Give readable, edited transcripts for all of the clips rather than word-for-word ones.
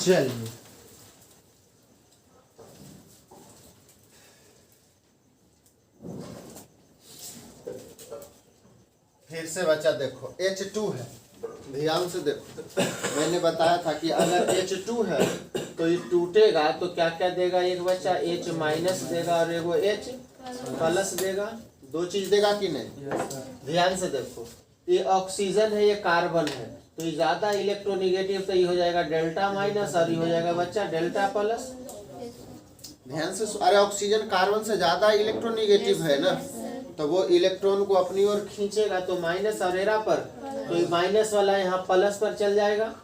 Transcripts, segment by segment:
चलिए फिर से बच्चा देखो H2 है, ध्यान से देखो। मैंने बताया था कि अगर H2 है तो ये टूटेगा तो क्या क्या देगा, एक बच्चा H माइनस देगा और एगो H प्लस देगा। दो चीज देगा कि नहीं? ध्यान से देखो, ये ऑक्सीजन है, ये कार्बन है, तो ये ज्यादा इलेक्ट्रोनिगेटिव तो ये हो जाएगा डेल्टा माइनस और ये हो जाएगा बच्चा डेल्टा प्लस। ध्यान से, अरे ऑक्सीजन कार्बन से ज्यादा इलेक्ट्रोनिगेटिव है ना, तो वो इलेक्ट्रॉन को अपनी ओर खींचेगा तो माइनस और एरा पर, तो ये माइनस वाला यहाँ प्लस पर चल जाएगा।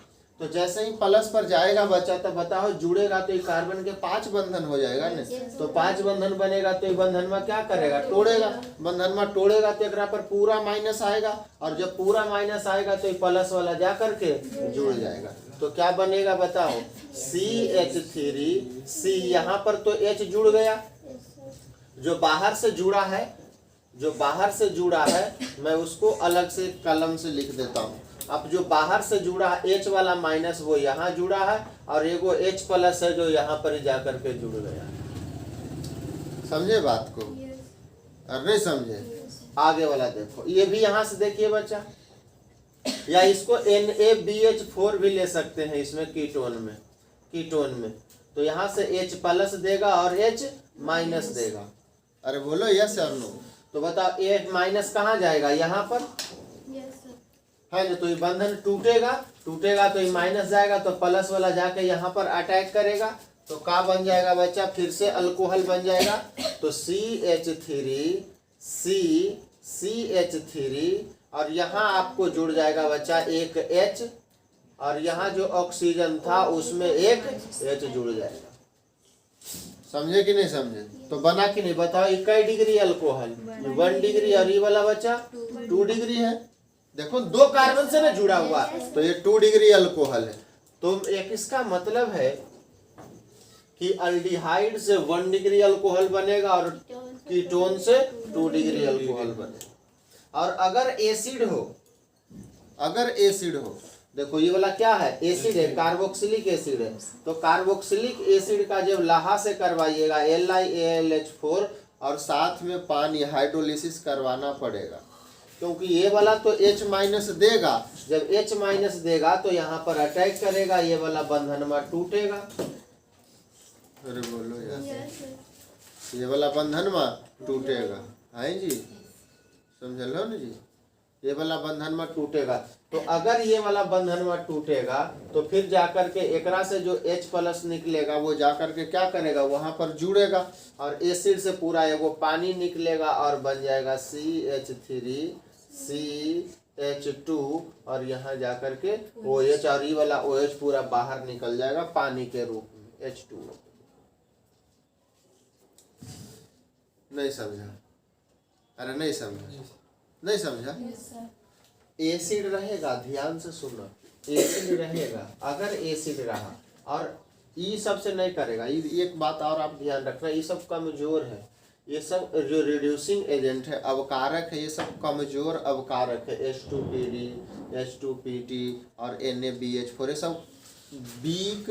तो जैसे ही प्लस पर जाएगा बच्चा तो बताओ जुड़ेगा तो ये कार्बन के 5 बंधन हो जाएगा ना, तो 5 बंधन बनेगा तो ये बंधन में क्या करेगा, तोड़ेगा। बंधन में तोड़ेगा तो एक पर पूरा माइनस आएगा, और जब पूरा माइनस आएगा तो ये प्लस वाला जा करके जुड़ जाएगा। तो क्या बनेगा बताओ, CH3, C यहाँ पर तो H जुड़ गया, जो बाहर से जुड़ा है, जो बाहर से जुड़ा है मैं उसको अलग से कलम से लिख देता हूँ। अब जो बाहर से जुड़ा है H वाला माइनस वो यहाँ जुड़ा है, और एगो H प्लस है जो यहाँ पर जाकर के जुड़ गया। समझे बात को? और नहीं समझे? आगे वाला देखो, ये भी यहाँ से देखिए बच्चा, या इसको NaBH4 भी ले सकते हैं इसमें कीटोन में तो यहाँ से H प्लस देगा और H माइनस देगा। अरे बोलो यस और नो। तो बताओ H माइनस कहाँ जाएगा, यहाँ पर है ना, तो ये बंधन टूटेगा तो ये माइनस जाएगा तो प्लस वाला जाके यहाँ पर अटैक करेगा, तो क्या बन जाएगा बच्चा, फिर से अल्कोहल बन जाएगा। तो CH3 और यहाँ आपको जुड़ जाएगा बच्चा एक H, और यहाँ जो ऑक्सीजन था उसमें एक H जुड़ जाएगा। समझे कि नहीं समझे? तो बना कि नहीं बताओ, ये कई डिग्री अल्कोहल, 1 डिग्री, और ये वाला बच्चा 2 डिग्री है। देखो 2 कार्बन से ना जुड़ा हुआ, तो ये 2 डिग्री अल्कोहल है। तो एक इसका मतलब है कि अल्डिहाइड से 1 डिग्री अल्कोहल बनेगा और कीटोन से 2 डिग्री अल्कोहल बनेगा। और अगर एसिड हो, देखो ये वाला क्या है, एसिड है, कार्बोक्सिलिक एसिड है, तो कार्बोक्सिलिक एसिड का जब लाहा से करवाइएगा LiAlH4 और साथ में पानी हाइड्रोलिसिस करवाना पड़ेगा, क्योंकि ये वाला तो H माइनस देगा, जब H माइनस देगा तो यहाँ पर अटैक करेगा, ये वाला बंधन में टूटेगा। अरे बोलो यार, ये वाला बंधन में टूटेगा, है जी, समझ लो ना जी, ये वाला बंधन में टूटेगा। तो अगर ये वाला बंधन में टूटेगा तो फिर जाकर के एकरा से जो H प्लस निकलेगा वो जाकर के क्या करेगा, वहां पर जुड़ेगा, और एसिड से पूरा एगो पानी निकलेगा और बन जाएगा CH3 CH2, और यहाँ जाकर के OH, और ये वाला OH पूरा बाहर निकल जाएगा पानी के रूप में H2O। नहीं समझा? अरे नहीं समझा? नहीं समझा? एसिड रहेगा, ध्यान से सुनना, एसिड रहेगा, अगर एसिड रहा और ये सबसे नहीं करेगा, एक बात और आप ध्यान रखना, ये सब कमजोर है, ये सब जो रिड्यूसिंग एजेंट है, अवकारक है, ये सब कमजोर अवकारक है, H2PD H2PT और NaBH4 ये सब वीक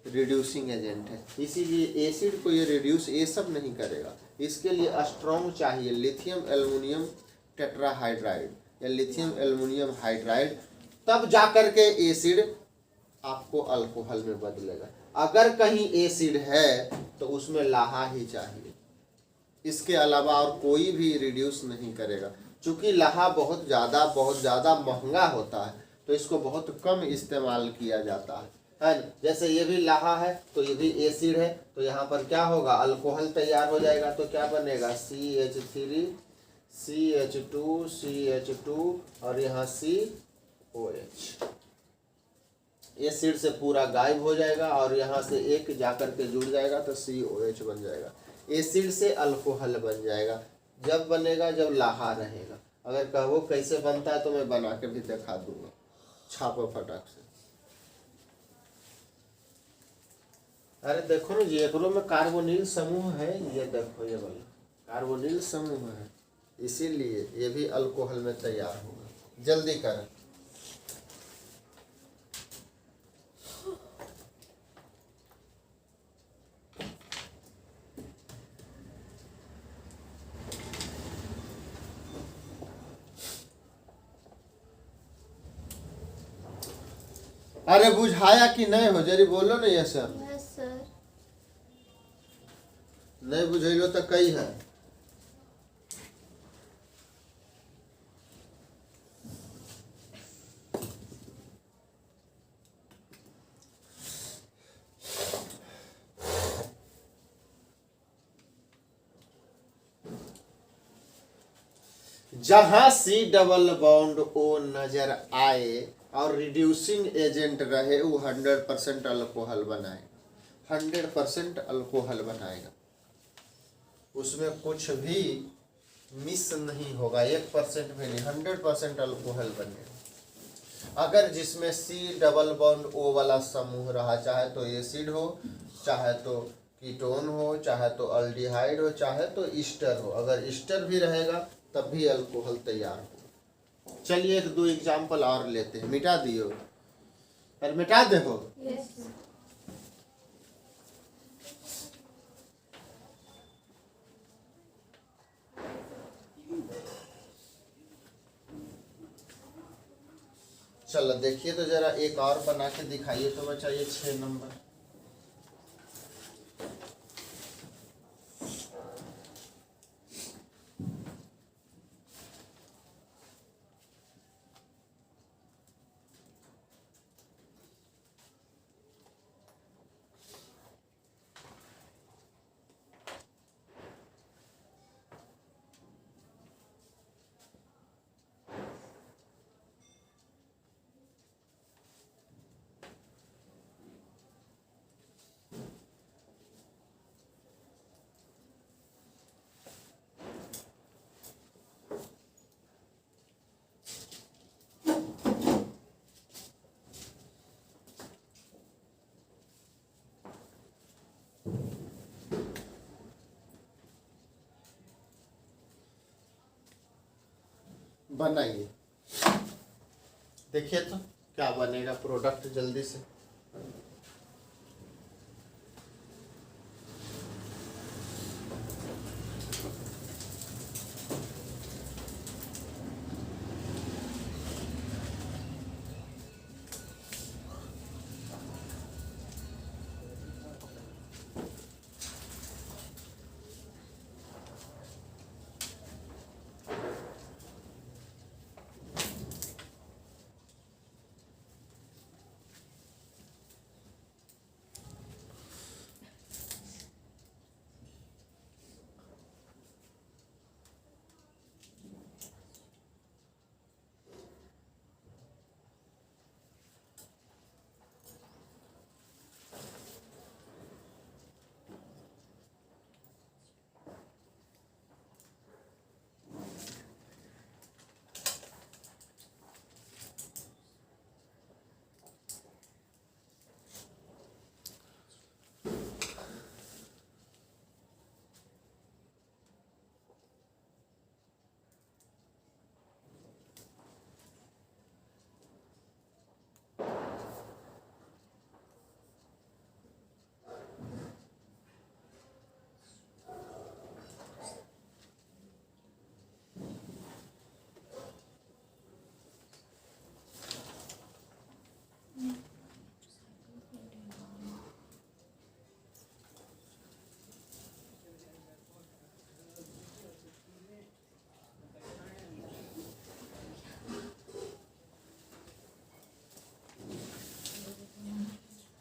रिड्यूसिंग एजेंट है, इसीलिए एसिड को ये रिड्यूस ये सब नहीं करेगा। इसके लिए स्ट्रॉन्ग चाहिए लिथियम एल्युमिनियम टेट्राहाइड्राइड या लिथियम एल्युमिनियम हाइड्राइड, तब जाकर के एसिड आपको अल्कोहल में बदलेगा। अगर कहीं एसिड है तो उसमें लाहा ही चाहिए, इसके अलावा और कोई भी रिड्यूस नहीं करेगा। चूंकि लाहा बहुत ज़्यादा महंगा होता है तो इसको बहुत कम इस्तेमाल किया जाता है ना। जैसे ये भी लाहा है तो ये भी एसिड है, तो यहाँ पर क्या होगा, अल्कोहल तैयार हो जाएगा। तो क्या बनेगा, CH3 CH2 और यहाँ COH, एसिड से पूरा गायब हो जाएगा और यहाँ से एक जाकर के जुड़ जाएगा तो COH बन जाएगा। एसिड से अल्कोहल बन जाएगा, जब बनेगा जब लाहा रहेगा। अगर कहो कैसे बनता है तो मैं बना के भी दिखा दूंगा, छापो फटाक से। अरे देखो ना जी, एकरो में कार्बोनिल समूह है, ये देखो ये वाला कार्बोनिल समूह है, इसीलिए ये भी अल्कोहल में तैयार होगा। जल्दी करें। अरे बुझाया कि नहीं हो जरी बोलो ना ये सर। Yes sir. नहीं बुझेलो तो कई है। जहां सी डबल बॉन्ड ओ नजर आए और रिड्यूसिंग एजेंट रहे वो 100% अल्कोहल बनाए, 100% अल्कोहल बनाएगा, उसमें कुछ भी मिस नहीं होगा, 1% भी नहीं, 100% अल्कोहल बनेगा। अगर जिसमें सी डबल बॉन्ड ओ वाला समूह रहा, चाहे तो एसिड हो, चाहे तो कीटोन हो, चाहे तो अल्डिहाइड हो, चाहे तो ईस्टर हो, अगर ईस्टर भी रहेगा तब भी अल्कोहल तैयार हो। चलिए एक दो एग्जाम्पल और लेते हैं। मिटा दियो, पर मिटा दे हो। यस। चलो देखिए तो जरा एक और बना के दिखाइए तो बच्चा, ये 6 नंबर। बनाइए, देखिए तो क्या बनेगा प्रोडक्ट जल्दी से।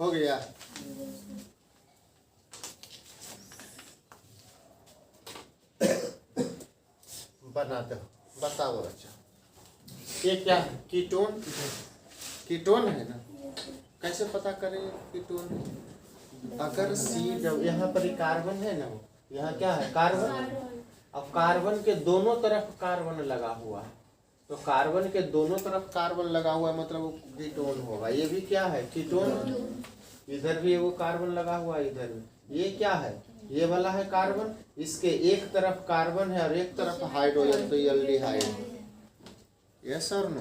हो गया। बना दो, बताओ बच्चा। ये क्या है? कीटोन। कीटोन है ना, कैसे पता करें कीटोन है? अगर सी जब यहाँ पर कार्बन है ना, यहाँ क्या है? कार्बन। अब कार्बन के दोनों तरफ कार्बन लगा हुआ है, तो कार्बन के दोनों तरफ कार्बन लगा हुआ है मतलब वो कीटोन होगा। ये भी क्या है? कीटोन। इधर भी वो कार्बन लगा हुआ है, इधर भी। ये क्या है? ये वाला है कार्बन, इसके एक तरफ कार्बन है और एक तरफ हाइड्रोजन, तो ये एल्डिहाइड है। Yes sir no?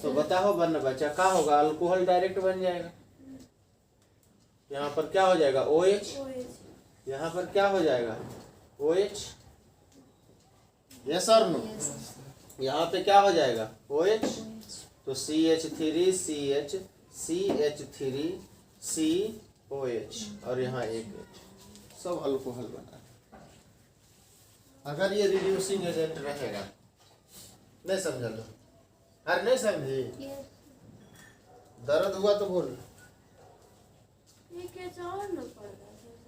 तो बताओ बन बच्चा क्या होगा? अल्कोहल डायरेक्ट बन जाएगा। यहाँ पर क्या हो जाएगा? OH। यहाँ पर क्या हो जाएगा? OH। Yes sir no? यहाँ पे क्या हो जाएगा? OH। तो CH3CH CH3COH और यहाँ एक H, सब अल्कोहल बना। अगर ये रिड्यूसिंग एजेंट रहेगा, नहीं समझ लो, अरे नहीं समझी, दर्द हुआ तो बोल।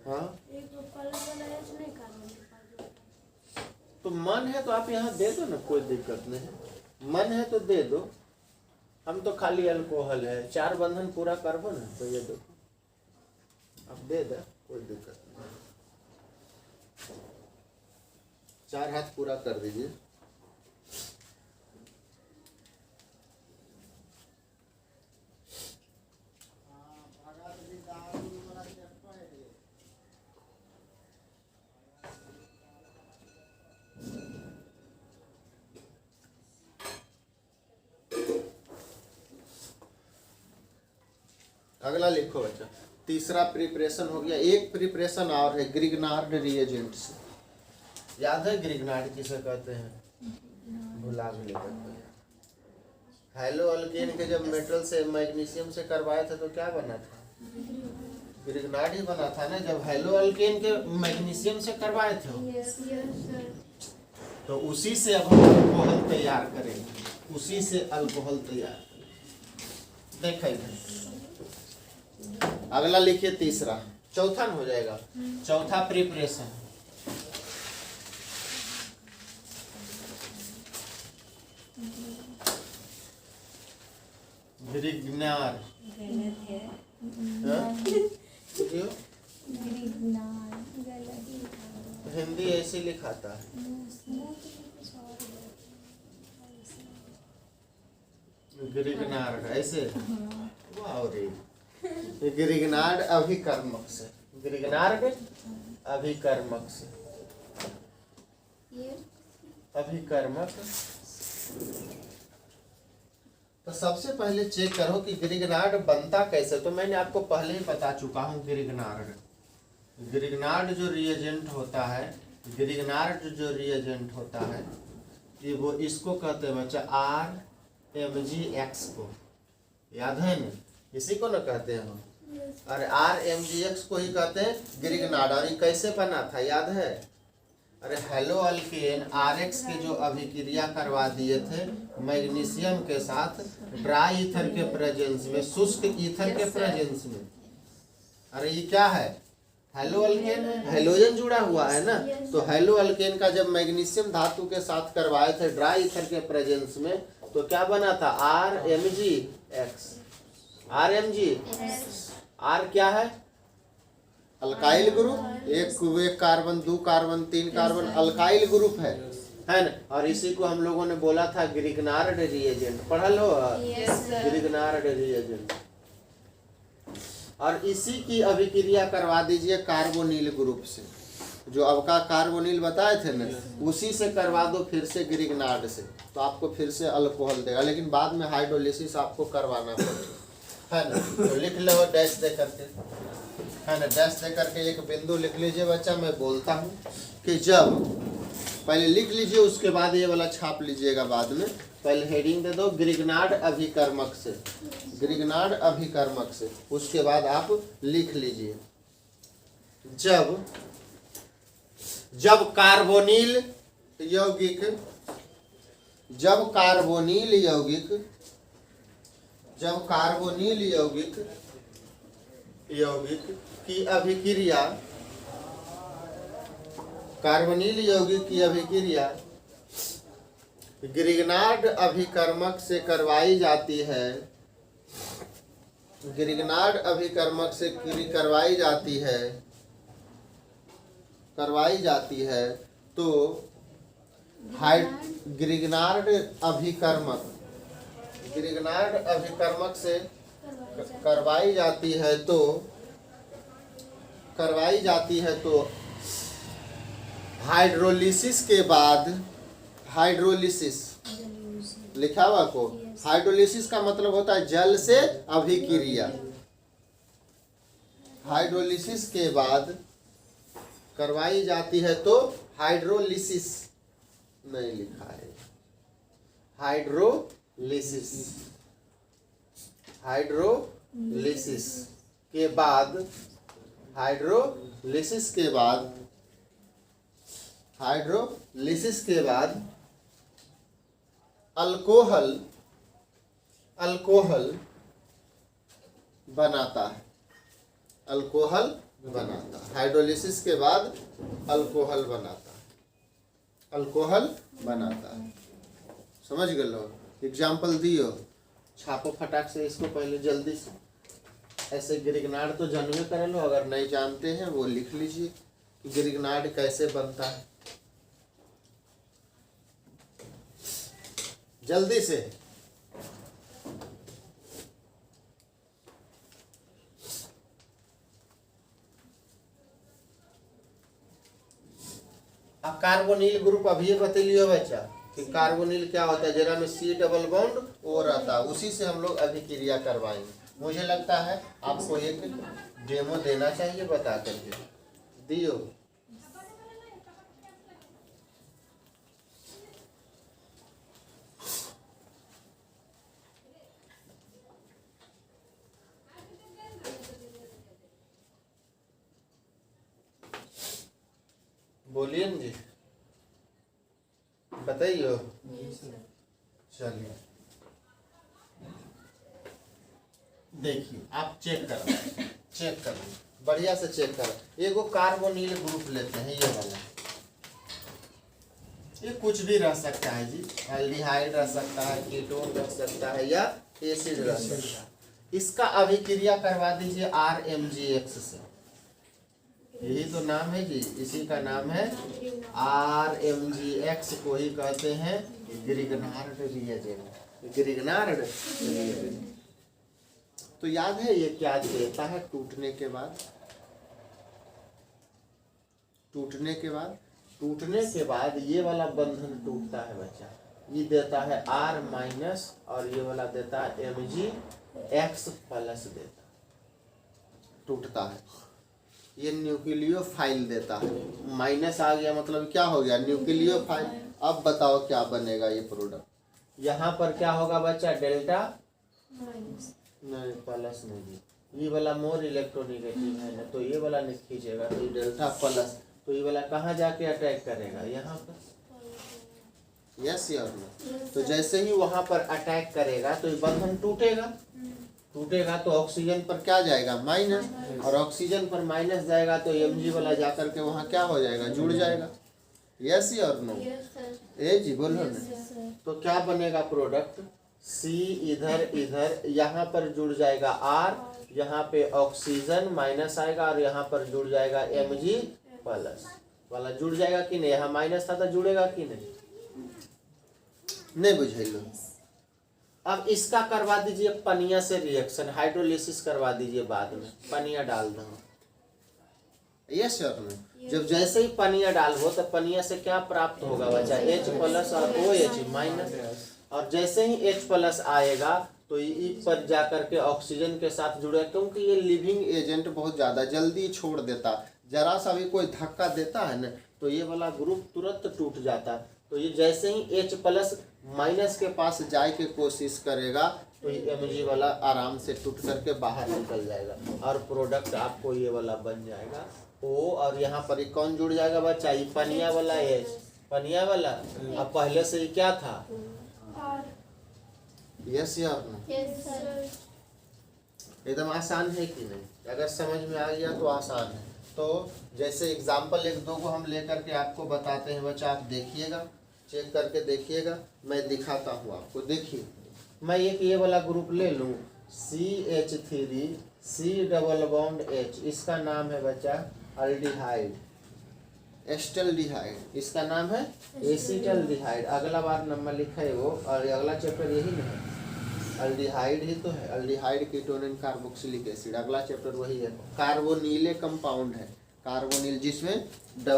हाँ तो मन है तो आप यहाँ दे दो ना, कोई दिक्कत नहीं, मन है तो दे दो। हम तो खाली अल्कोहल है, 4 बंधन पूरा करबो ना, तो ये दो अब दे दे, कोई दिक्कत नहीं, 4 हाथ पूरा कर दीजिए। अगला लिखो बच्चा, तीसरा प्रिपरेशन हो गया। एक प्रिपरेशन और है ग्रिग्नार्ड रिएजेंट से। याद है ग्रिग्नार्ड किसे कहते हैं? भुला भी नहीं। हेलो अल्केन के जब मेटल से मैग्नीशियम से करवाए थे तो क्या बना था? ग्रिग्नार्ड ही बना था ना। जब हेलो अल्केन के मैग्नीशियम से करवाए थे तो उसी से अब हम अल्कोहल तैयार करेंगे, उसी से अल्कोहल तैयार करेंगे। देखिए अगला लिखिए तीसरा, चौथा हो जाएगा। चौथा प्रिपरेशन ग्रिग्नार्ड। हिंदी ऐसे लिखाता है। ग्रिग्नार्ड ऐसे। वाह रे, ग्रिग्नार्ड अभिकर्मक से, ग्रिग्नार्ड अभिकर्मक से, अभिकर्मक। तो सबसे पहले चेक करो कि ग्रिग्नार्ड बनता कैसे। तो मैंने आपको पहले ही बता चुका हूँ ग्रिग्नार्ड जो रिएजेंट होता है, ग्रिग्नार्ड जो रिएजेंट होता है ये वो इसको कहते हैं बच्चा RMgX को। याद है ना, इसी को ना कहते हैं हम। अरे RMgX को ही कहते हैं ग्रिग्नार्ड। और ये कैसे बना था याद है? अरे हेलो अल्केन RX के जो अभिक्रिया करवा दिए थे मैग्नीशियम के साथ ड्राई ईथर के प्रेजेंस में, शुष्क ईथर के प्रेजेंस में। अरे ये क्या है? हेलो अल्केन है, हेलोजन जुड़ा हुआ है ना। तो हेलो अल्केन का जब मैग्नीशियम धातु के साथ करवाए थे ड्राई ईथर के प्रेजेंस में तो क्या बना था? RMgX। RMgX R क्या है? Alkyl group. एक carbon, 2 carbon, 3 carbon alkyl group है ना। और इसी को हम लोगों ने बोला था ग्रिग्नार्ड रिएजेंट। पढ़ल हो? Grignard reagent. और इसी की अभिक्रिया करवा दीजिए कार्बोनिल ग्रुप से। जो अब का कार्बोनिल बताए थे ना, उसी से करवा दो फिर से ग्रिग्नार्ड से, तो आपको फिर से अल्कोहल देगा। लेकिन बाद में हाइड्रोलिसिस आपको करवाना पड़ेगा, है ना। तो लिख लो डैश दे करके, है ना। डैश दे करके एक बिंदु लिख लीजिए बच्चा। मैं बोलता हूँ कि जब, पहले लिख लीजिए उसके बाद ये वाला छाप लीजिएगा बाद में। पहले हेडिंग दे दो ग्रिग्नार्ड अभिकर्मक से, ग्रिग्नार्ड अभिकर्मक से। उसके बाद आप लिख लीजिए जब कार्बोनिल यौगिक, जब कार्बोनिल यौगिक की अभिक्रिया, कार्बोनिल यौगिक की अभिक्रिया ग्रिग्नार्ड अभिकर्मक से करवाई जाती है, ग्रिग्नार्ड अभिकर्मक से करवाई जाती है तो ग्रिग्नार्ड अभिकर्मक से करवाई जाती है तो हाइड्रोलिसिस के बाद, हाइड्रोलिसिस लिखा हुआ को, हाइड्रोलिसिस का मतलब होता है जल से अभिक्रिया। हाइड्रोलिसिस के बाद करवाई जाती है तो हाइड्रोलिसिस नहीं लिखा है, हाइड्रोलिसिस, हाइड्रोलिसिस लिसिस के बाद हाइड्रोलिसिस के बाद अल्कोहल बनाता है। हाइड्रोलिसिस के बाद अल्कोहल बनाता है। समझ गए लो? एग्जाम्पल दियो, छापो फटाक से इसको पहले जल्दी से। ऐसे ग्रिग्नार्ड तो जानवे कर लो, अगर नहीं जानते हैं वो लिख लीजिए कि ग्रिग्नार्ड कैसे बनता है, जल्दी से। अब कार्बोनिल ग्रुप अभी बतलियो बच्चा कि कार्बोनिल क्या होता है, जरा में C डबल बॉन्ड O रहता है, उसी से हम लोग अभिक्रिया करवाएंगे। मुझे लगता है आपको एक डेमो देना चाहिए, बता करके दियो। बोलिए न जी, बताइए। चलिए देखिए, आप चेक करो बढ़िया से चेक करो। एगो कार्बोनिल ग्रुप लेते हैं, ये वाला, ये कुछ भी रह सकता है जी, एल्डिहाइड रह सकता है, कीटोन रह सकता है, या एसिड रह सकता है। इसका अभिक्रिया करवा दीजिए RMgX से। यही तो नाम है जी, इसी का नाम है RMgX, को ही कहते हैं ग्रिग्नार्ड रिएजेंट। तो याद है ये क्या देता है टूटने के बाद ये वाला बंधन टूटता है बच्चा, ये देता है R- और ये वाला देता है Mgx प्लस देता, टूटता है। ये न्यूक्लियोफाइल देता है, माइनस आ गया मतलब क्या हो गया, न्यूक्लियोफाइल। अब बताओ क्या बनेगा ये प्रोडक्ट, यहाँ पर क्या होगा बच्चा, डेल्टा नहीं, प्लस नहीं, ये वाला मोर इलेक्ट्रोनेगेटिव है ना, तो ये वाला नहीं खींचेगा, तो ये डेल्टा प्लस, तो ये वाला कहाँ जाके अटैक करेगा, यहाँ पर। यस या नो? तो जैसे ही वहां पर अटैक करेगा तो ये बंधन टूटेगा तो ऑक्सीजन पर क्या जाएगा, माइनस, और ऑक्सीजन पर माइनस जाएगा तो Mg वाला जाकर के वहाँ क्या हो जाएगा, जुड़ जाएगा। यस और नो? ए जी बोलो ना। तो क्या बनेगा प्रोडक्ट, C इधर यहाँ पर जुड़ जाएगा R, यहाँ पे ऑक्सीजन माइनस आएगा और यहाँ पर जुड़ जाएगा Mg प्लस वाला, जुड़ जाएगा कि नहीं, यहाँ माइनस था तो जुड़ेगा कि नहीं बुझेलो। अब इसका करवा दीजिए पनिया से रिएक्शन, हाइड्रोलिसिस करवा दीजिए, बाद में पनिया डाल दो। यस सर ने, जब जैसे ही पनिया डालो तो पनिया से क्या प्राप्त होगा बच्चा, H प्लस और OH माइनस, और जैसे ही H प्लस आएगा तो ई पर जाकर के ऑक्सीजन के साथ जुड़ेगा, क्योंकि ये लिविंग एजेंट बहुत ज्यादा जल्दी छोड़ देता, जरा सा भी कोई धक्का देता है ना तो ये वाला ग्रुप तुरंत टूट जाता। तो ये जैसे ही H प्लस माइनस के पास जाए के कोशिश करेगा तो ये Mg वाला आराम से टूट करके बाहर निकल जाएगा और प्रोडक्ट आपको ये वाला बन जाएगा O, और यहाँ पर कौन जुड़ जाएगा बच्चा, ये पनिया वाला H, पनिया वाला। अब पहले से ही क्या था, यस या एकदम आसान है कि नहीं, अगर समझ में आ गया तो आसान है। तो जैसे एग्जाम्पल एक दो को हम लेकर के आपको बताते हैं बच्चा, आप देखिएगा, चेक करके देखिएगा, मैं दिखाता हूँ आपको। देखिए मैं एक ये वाला ग्रुप ले लूँ CH3 C double bond H, इसका नाम है बच्चा अल्डिहाइड, एस्टल्डिहाइड, इसका नाम है एसिटल्डिहाइड। अगला बार नंबर लिखा है वो, और अगला चैप्टर यही नहीं है, अल्डिहाइड ही तो है, aldehyde ketone and carboxylic acid, अगला चैप्टर वही है। कार्बोनिले कंपाउंड है, कार्बोनिल जिसमें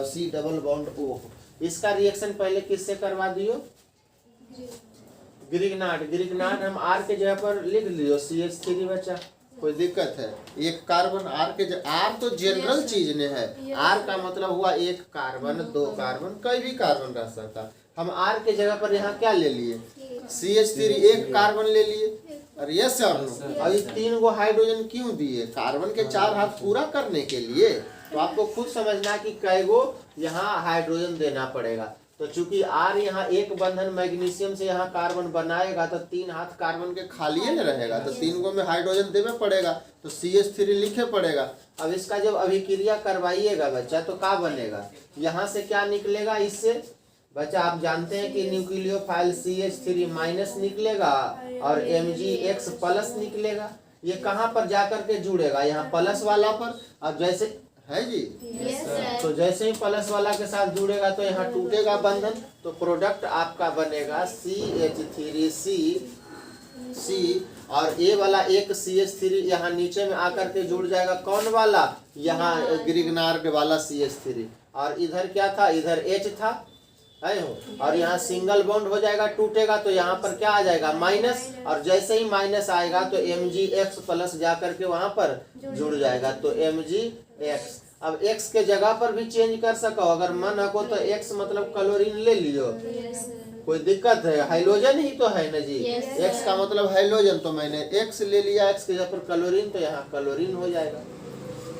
C डबल बॉन्ड O हो। इसका रिएक्शन पहले किससे करवा दियो, ग्रिग्नार्ड हम R के जगह पर लिख लियो CH3 बच्चा, कोई दिक्कत है, एक कार्बन R के R तो जनरल चीज ने है, R का मतलब हुआ एक कार्बन, दो कार्बन, कोई भी कार्बन रह सकता। हम R के जगह पर यहाँ क्या ले लिए, CH3 एक कार्बन ले लिए, और यस और नो। और ये 3 गो हाइड्रोजन क्यों दिए? कार्बन के 4 हाथ पूरा करने के लिए। तो आपको खुद समझना कि कै गो यहाँ हाइड्रोजन देना पड़ेगा। तो चूंकि R यहाँ एक बंधन मैग्नीशियम से यहाँ कार्बन बनाएगा तो 3 हाथ कार्बन के खाली न रहेगा, तो 3 गो में हाइड्रोजन देवे पड़ेगा, तो CH3 लिखे पड़ेगा। अब इसका जब अभिक्रिया करवाइएगा बच्चा तो क्या बनेगा? यहाँ से क्या निकलेगा? इससे बच्चा आप जानते हैं कि न्यूक्लियोफाइल CH3 माइनस निकलेगा और MgX प्लस निकलेगा। ये कहाँ पर जाकर के जुड़ेगा? यहाँ प्लस वाला पर। अब जैसे है जी, तो जैसे ही प्लस वाला के साथ जुड़ेगा तो यहाँ टूटेगा बंधन, तो प्रोडक्ट आपका बनेगा CH3C और ए वाला एक CH3 यहाँ नीचे में आकर के जुड़ जाएगा। कौन वाला? यहाँ ग्रिग्नार्ड वाला CH3। और इधर क्या था? इधर H था, है हो। और यहाँ सिंगल बॉन्ड हो जाएगा, टूटेगा तो यहाँ पर क्या आ जाएगा? माइनस। और जैसे ही माइनस आएगा तो MgX प्लस जाकर के वहां पर जुड़ जाएगा, तो MgX। अब X के जगह पर भी चेंज कर सको अगर मन हो तो। X मतलब क्लोरीन ले लियो, कोई दिक्कत है? हाइड्रोजन ही तो है ना जी। X का मतलब हाइड्रोजन, तो मैंने X ले लिया, X के जगह पर क्लोरीन, तो यहाँ क्लोरीन हो जाएगा।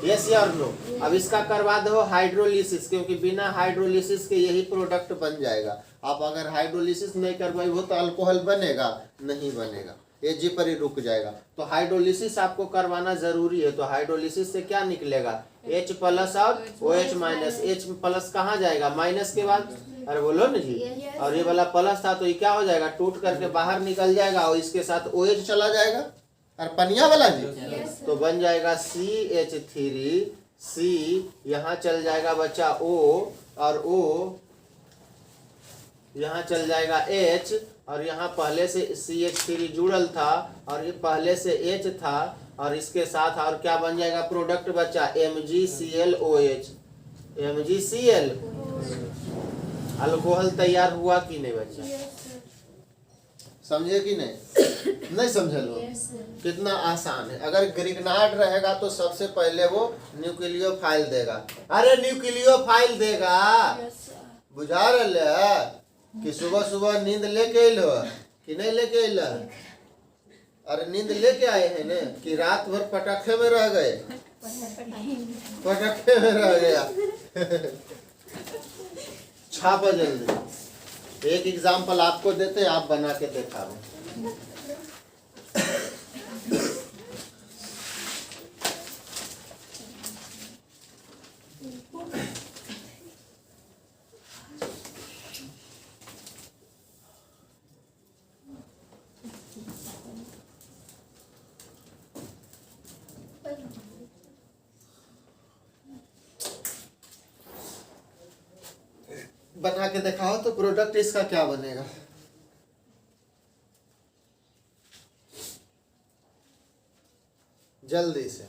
यस या नो? अब इसका करवा दो हाइड्रोलिसिस, क्योंकि बिना हाइड्रोलिसिस के यही प्रोडक्ट बन जाएगा। आप अगर हाइड्रोलिसिस नहीं करवाई हो तो अल्कोहल बनेगा नहीं? बनेगा, Ag पर ही रुक जाएगा। तो हाइड्रोलिसिस आपको करवाना जरूरी है। तो हाइड्रोलिसिस से क्या निकलेगा? H प्लस और OH माइनस। H प्लस कहाँ जाएगा? माइनस के बाद। अरे बोलो ना जी। और ये वाला प्लस था तो ये क्या हो जाएगा? टूट करके बाहर निकल जाएगा और इसके साथ OH चला जाएगा। और पनिया वाला जी, तो बन जाएगा CH3C, यहाँ चल जाएगा बच्चा O, और O यहाँ चल जाएगा H, और यहाँ पहले से CH3 जुड़ल था और ये पहले से H था, और इसके साथ और क्या बन जाएगा प्रोडक्ट बच्चा? MgClOH। MgCl अल्कोहल तैयार हुआ कि नहीं बच्चा? समझे कि नहीं? नहीं समझे लोग? कितना आसान है। अगर ग्रिग्नार्ड रहेगा तो सबसे पहले वो न्यूक्लियोफाइल देगा। अरे न्यूक्लियोफाइल देगा, बुझा रहे कि सुबह सुबह नींद लेके अलो कि नहीं लेके अल? अरे नींद लेके आए हैं ना कि रात भर पटाखे में रह गए? पटाखे में रह गया। छापा जल्दी। एक एग्जाम्पल आपको देते हैं, आप बना के देखा। बना के दिखाओ तो प्रोडक्ट इसका क्या बनेगा? जल्दी से।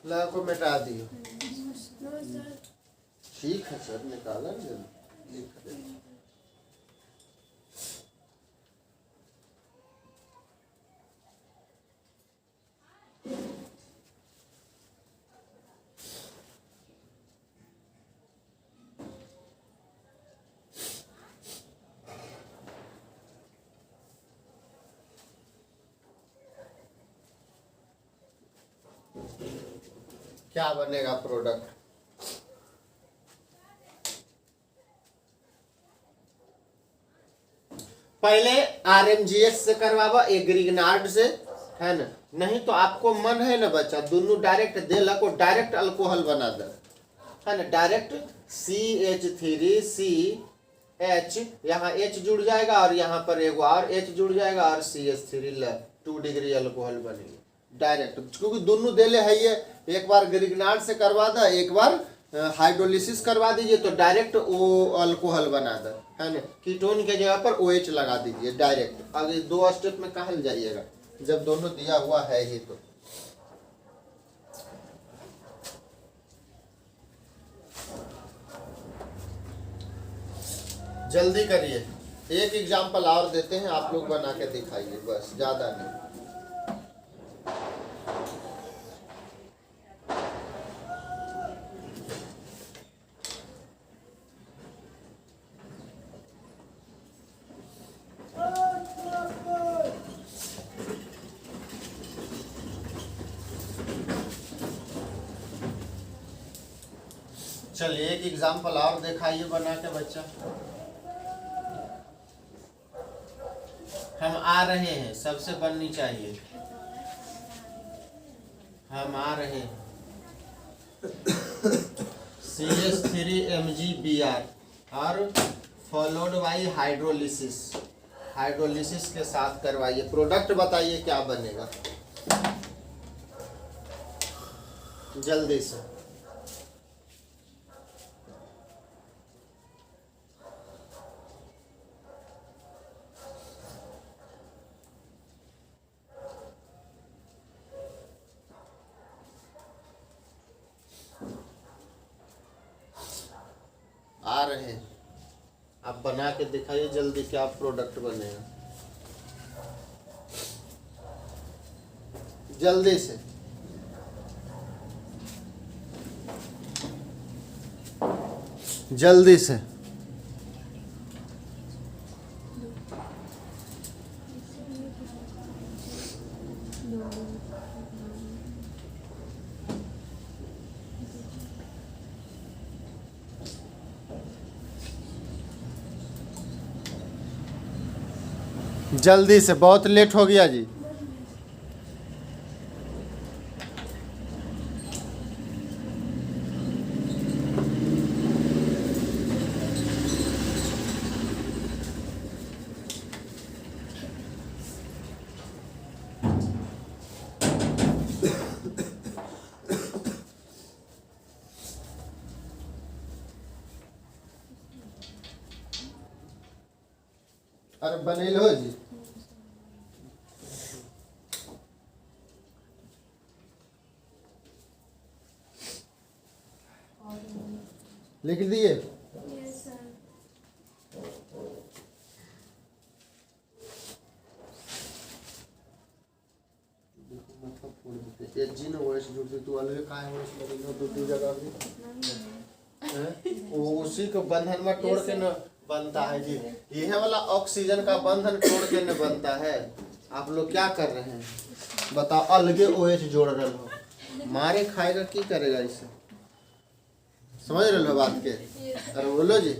ला को मिटा दियो। ठीक है सर, निकाला लिख दे। क्या बनेगा प्रोडक्ट? पहले RMGX से करवावा, ग्रिग्नार्ड से, है ना? नहीं तो आपको मन है ना बच्चा दोनों डायरेक्ट देला को डायरेक्ट अल्कोहल बना दे, है ना? डायरेक्ट CH3C H, यहाँ H जुड़ जाएगा और यहाँ पर एक और H जुड़ जाएगा और CH3 2 डिग्री अल्कोहल बनेगी डायरेक्ट, क्योंकि दोनों देले है ये, एक बार ग्रिग्नार्ड से करवा दा, एक बार हाइड्रोलिसिस करवा दीजिए तो डायरेक्ट वो अल्कोहल बना दे, है ना। कीटोन के जगह पर OH लगा दीजिए डायरेक्ट। आगे 2 स्टेप में कहाँ जाइएगा जब दोनों दिया हुआ है ही तो। जल्दी करिए, एक एग्जाम्पल और देते हैं, आप लोग बना के दिखाइए बस, ज्यादा नहीं। चलिए एक एग्जाम्पल और दिखाइए बना के बच्चा। हम आ रहे हैं, सबसे बननी चाहिए, हम आ रहे हैं CH3MgBr और फॉलोड बाई हाइड्रोलिसिस, हाइड्रोलिसिस के साथ करवाइए। प्रोडक्ट बताइए क्या बनेगा जल्दी से। आ रहे हैं, आप बना के दिखाइए जल्दी, क्या प्रोडक्ट बनेगा जल्दी से। जल्दी से जल्दी से, बहुत लेट हो गया जी। अरे बनेल हो जी, लिख दिए। तू अलग का है दूसरी जगह भी वो उसी को बंधन में तोड़ के न बनता है जी। यह वाला ऑक्सीजन का बंधन तोड़ के न बनता है। आप लोग क्या कर रहे हैं बताओ, अलगे OH जोड़ रहे हो, मारे खाएगा की करेगा इसे, समझ रहे हो बात के। अरे बोलो जी।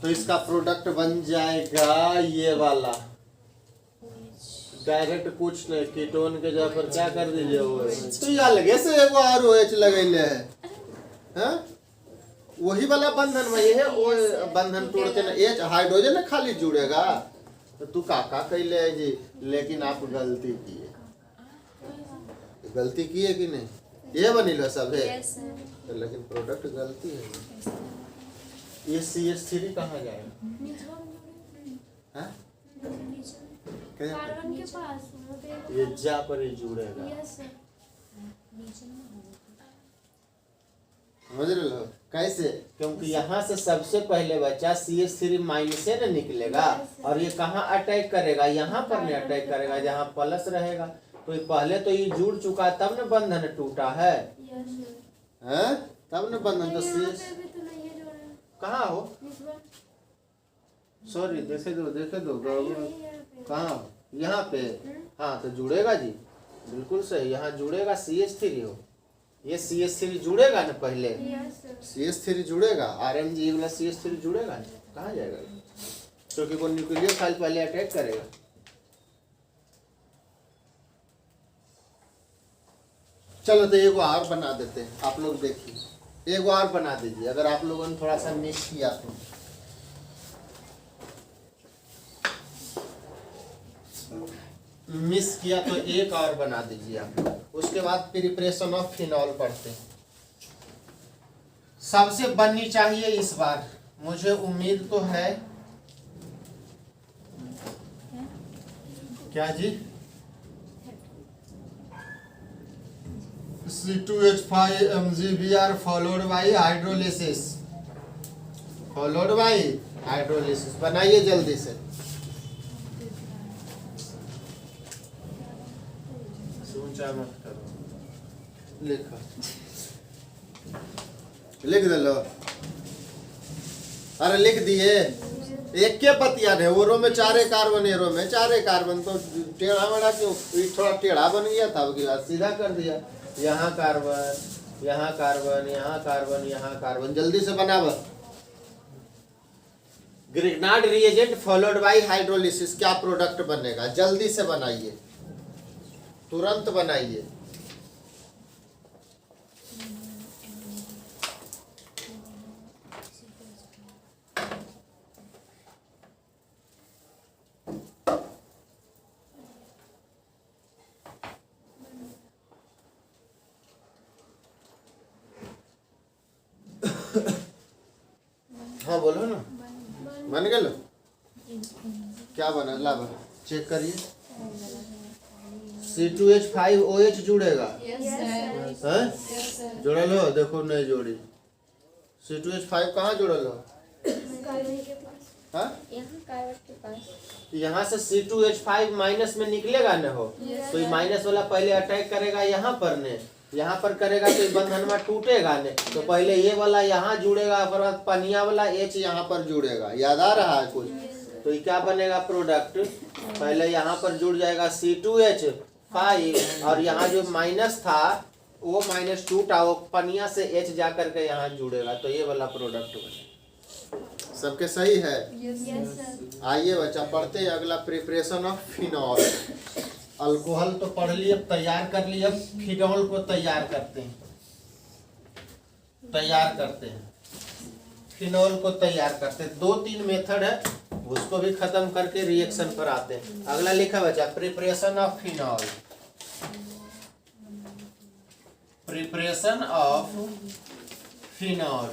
तो इसका प्रोडक्ट बन जाएगा ये वाला डायरेक्ट, कुछ नहीं, कीटोन के जगह पर क्या कर दीजिए OH, तो ये अलगे से एगो और OH लगैले है, वही वाला बंधन वही है। वो बंधन तोड़ के ना H हाइड्रोजन ना खाली जुड़ेगा। तो तू काका कैले है जी, लेकिन आप गलती किए, गलती किए कि नहीं, ये बनिल सब है तो, लेकिन प्रोडक्ट गलती है। ये CH3 कहाँ जाएगा, हाँ? कार्बन के पास ये जा पर ही जुड़ेगा, समझ रहे हो कैसे, क्योंकि यहाँ से सबसे पहले बच्चा CH3 माइनस से न निकलेगा और ये कहाँ अटैक करेगा, यहाँ पर नहीं अटैक करेगा जहाँ प्लस रहेगा। तो ये पहले तो ये जुड़ चुका तब न बंधन टूटा है, हैं? तब न बंधन। तो CH कहाँ हो, सॉरी देखे दो कहाँ, यहाँ पे, हाँ तो जुड़ेगा जी, बिल्कुल सही, यहाँ जुड़ेगा CH3 हो, ये CH3 जुड़ेगा ना पहले, CH3 जुड़ेगा, RMG वाला CH3 जुड़ेगा, कहाँ जाएगा, क्योंकि वो न्यूक्लियोफाइल पहले अटैक करेगा। चलो तो एगो और बना देते हैं, आप लोग देखिए एगो और बना दीजिए अगर आप लोगों ने थोड़ा सा मिस किया तो। मिस किया तो एक और बना दीजिए आप। उसके बाद प्रिपरेशन ऑफ फिनॉल पढ़ते हैं। सबसे बननी चाहिए इस बार, मुझे उम्मीद तो है। क्या जी? C2H5MgBr followed by hydrolysis, followed by hydrolysis. बनाइए जल्दी से। ऊंचा मत करो, लिखो, लिख दे लो। अरे लिख दिए, एक के पतिया है वो रो में चारे कार्बन, एरो में चारे कार्बन, तो टेढ़ा मेढ़ा क्यों? थोड़ा टेढ़ा बन गया था, उसके बाद सीधा कर दिया। यहाँ कार्बन, यहाँ कार्बन, यहाँ कार्बन, यहाँ कार्बन। जल्दी से बना बस। Grignard reagent followed by hydrolysis, क्या प्रोडक्ट बनेगा? जल्दी से बनाइए, तुरंत बनाइए। हाँ बोलो ना, बन गए लो। क्या बना? ला बना, चेक करिए। C2H5OH जुड़ेगा? जोड़ल हो? देखो नहीं जोड़ी। C2H5 कहाँ जोड़ल हो? यहाँ से C2H5 माइनस में निकलेगा न हो, तो ये माइनस वाला पहले अटैक करेगा यहाँ पर ने, यहाँ पर करेगा तो बंधन में टूटेगा ने, तो पहले ये वाला यहाँ जुड़ेगा, फिर बाद पनिया वाला H यहाँ पर जुड़ेगा। याद आ रहा है कुछ? तो ये क्या बनेगा प्रोडक्ट? पहले यहाँ पर जुड़ जाएगा C2H5 और यहाँ जो माइनस था वो माइनस टूटा, वो पनिया से H जा करके यहाँ जुड़ेगा, तो ये वाला प्रोडक्ट बनेगा। सबके सही है? आइए बच्चा पढ़ते हैं अगला, प्रिपरेशन ऑफ फिनॉल। अल्कोहल तो पढ़ लिए, तैयार कर लिए, अब फिनॉल को तैयार करते हैं। फिनॉल को तैयार करते हैं। 2-3 मेथड है, उसको भी खत्म करके रिएक्शन पर आते हैं। अगला लिखा बच्चा, preparation of phenol. Preparation of phenol.